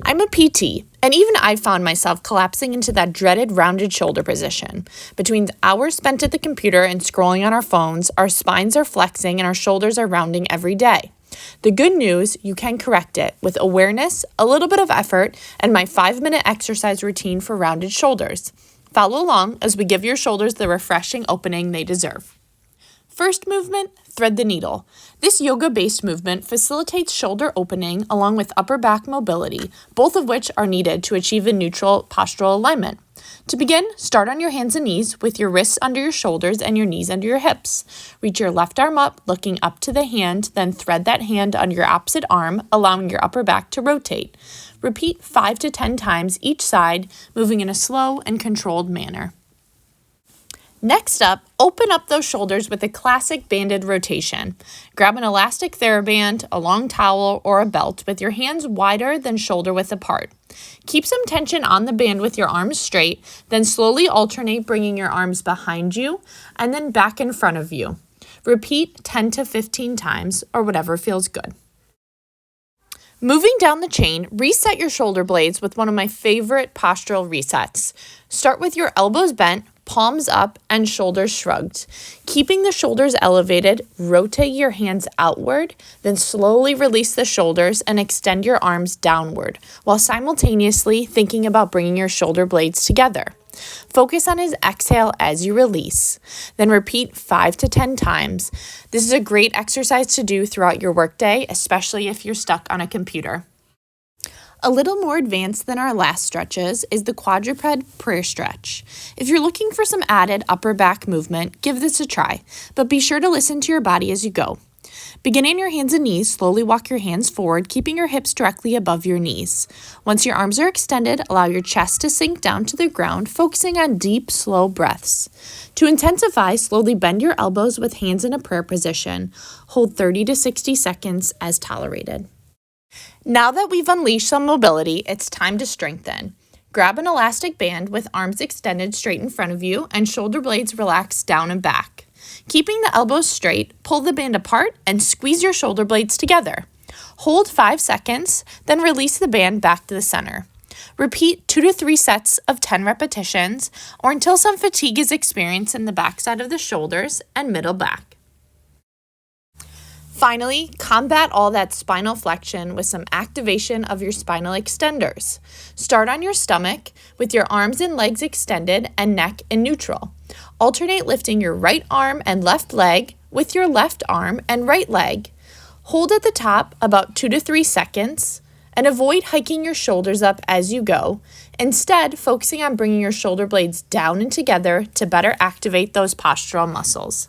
I'm a PT, and even I found myself collapsing into that dreaded rounded shoulder position. Between the hours spent at the computer and scrolling on our phones, our spines are flexing and our shoulders are rounding every day. The good news, you can correct it with awareness, a little bit of effort, and my 5-minute exercise routine for rounded shoulders. Follow along as we give your shoulders the refreshing opening they deserve. First movement, thread the needle. This yoga-based movement facilitates shoulder opening along with upper back mobility, both of which are needed to achieve a neutral postural alignment. To begin, start on your hands and knees with your wrists under your shoulders and your knees under your hips. Reach your left arm up, looking up to the hand, then thread that hand on your opposite arm, allowing your upper back to rotate. Repeat 5 to 10 times each side, moving in a slow and controlled manner. Next up, open up those shoulders with a classic banded rotation. Grab an elastic TheraBand, a long towel, or a belt with your hands wider than shoulder width apart. Keep some tension on the band with your arms straight, then slowly alternate bringing your arms behind you and then back in front of you. Repeat 10 to 15 times or whatever feels good. Moving down the chain, reset your shoulder blades with one of my favorite postural resets. Start with your elbows bent, palms up, and shoulders shrugged. Keeping the shoulders elevated, rotate your hands outward, then slowly release the shoulders and extend your arms downward, while simultaneously thinking about bringing your shoulder blades together. Focus on his exhale as you release. Then repeat 5 to 10 times. This is a great exercise to do throughout your workday, especially if you're stuck on a computer. A little more advanced than our last stretches is the quadruped prayer stretch. If you're looking for some added upper back movement, give this a try, but be sure to listen to your body as you go. Begin on your hands and knees, slowly walk your hands forward, keeping your hips directly above your knees. Once your arms are extended, allow your chest to sink down to the ground, focusing on deep, slow breaths. To intensify, slowly bend your elbows with hands in a prayer position. Hold 30 to 60 seconds as tolerated. Now that we've unleashed some mobility, it's time to strengthen. Grab an elastic band with arms extended straight in front of you and shoulder blades relaxed down and back. Keeping the elbows straight, pull the band apart and squeeze your shoulder blades together. Hold 5 seconds, then release the band back to the center. Repeat 2 to 3 sets of 10 repetitions or until some fatigue is experienced in the backside of the shoulders and middle back. Finally, combat all that spinal flexion with some activation of your spinal extenders. Start on your stomach with your arms and legs extended and neck in neutral. Alternate lifting your right arm and left leg with your left arm and right leg. Hold at the top about 2 to 3 seconds and avoid hiking your shoulders up as you go, instead focusing on bringing your shoulder blades down and together to better activate those postural muscles.